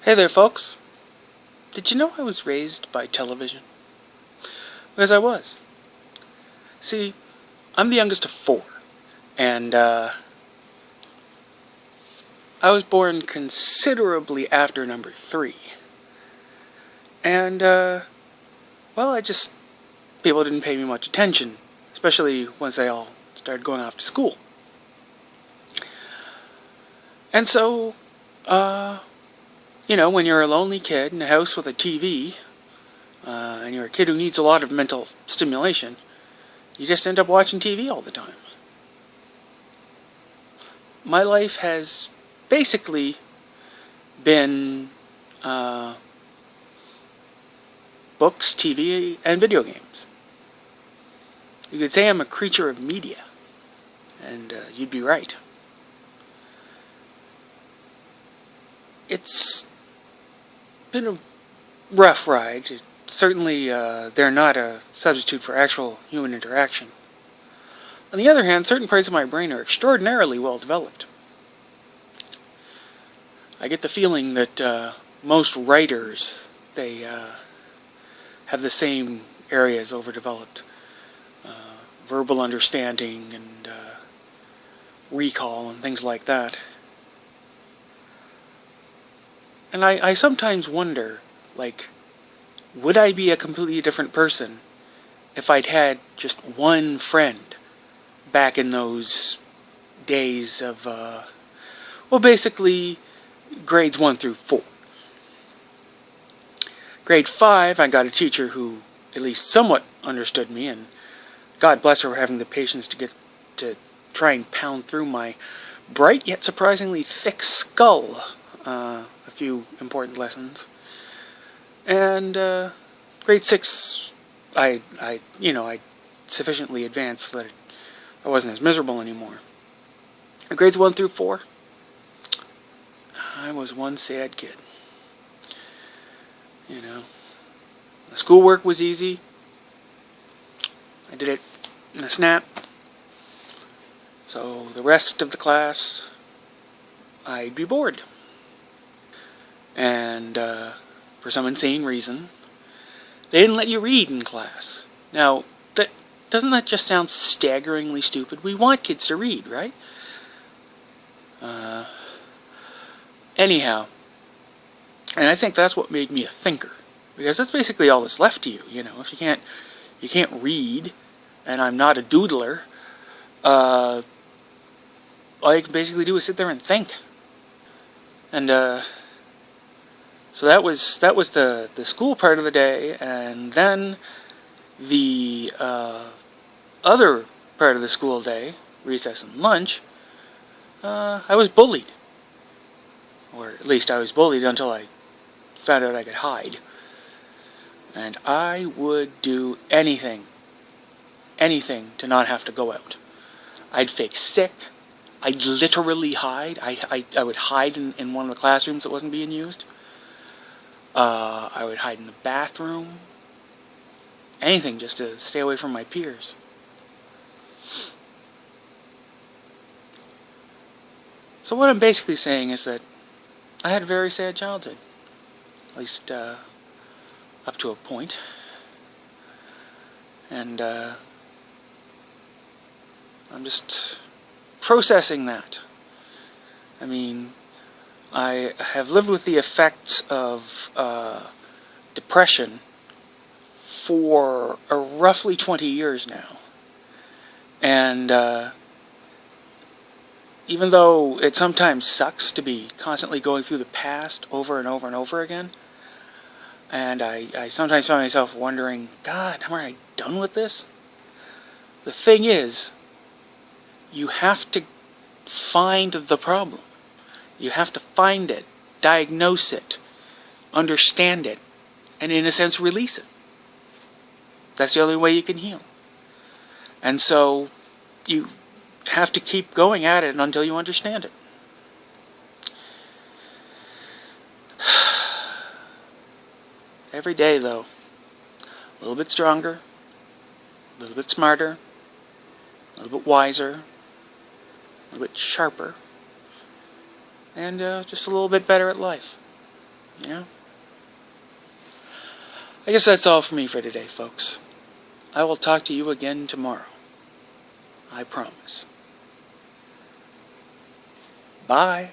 Hey there, folks. Did you know I was raised by television? Because I was. See, I'm the youngest of four, and I was born considerably after number three. And, people didn't pay me much attention, especially once they all started going off to school. And so, when you're a lonely kid in a house with a TV, and you're a kid who needs a lot of mental stimulation, you just end up watching TV all the time. My life has basically been books, TV, and video games. You could say I'm a creature of media, and you'd be right. It's been a rough ride. Certainly, they're not a substitute for actual human interaction. On the other hand, certain parts of my brain are extraordinarily well developed. I get the feeling that most writers, they have the same areas overdeveloped. Verbal understanding and recall and things like that. And I sometimes wonder, would I be a completely different person if I'd had just one friend back in those days of, basically grades 1 through 4. Grade 5, I got a teacher who at least somewhat understood me, and God bless her for having the patience to try and pound through my bright yet surprisingly thick skull a few important lessons. And grade 6, I sufficiently advanced that I wasn't as miserable anymore. Grades 1 through 4, I was one sad kid. The schoolwork was easy. I did it in a snap. So the rest of the class, I'd be bored. And for some insane reason, they didn't let you read in class. Now, doesn't that just sound staggeringly stupid? We want kids to read, right? Anyhow, and I think that's what made me a thinker, because that's basically all that's left to you. If you can't read, and I'm not a doodler, all you can basically do is sit there and think. And so that was the school part of the day, and then the other part of the school day, recess and lunch, I was bullied. Or at least I was bullied until I found out I could hide. And I would do anything to not have to go out. I'd fake sick. I'd literally hide. I would hide in one of the classrooms that wasn't being used. I would hide in the bathroom. Anything just to stay away from my peers. So what I'm basically saying is that I had a very sad childhood. At least, up to a point. And, I'm just processing that. I mean, I have lived with the effects of depression for roughly 20 years now. And even though it sometimes sucks to be constantly going through the past over and over and over again, and I sometimes find myself wondering, God, am I done with this? The thing is, you have to find the problem. You have to find it, diagnose it, understand it, and in a sense release it. That's the only way you can heal. And so you have to keep going at it until you understand it. Every day, though, a little bit stronger, a little bit smarter, a little bit wiser, a little bit sharper, and just a little bit better at life. You know? I guess that's all for me for today, folks. I will talk to you again tomorrow. I promise. Bye.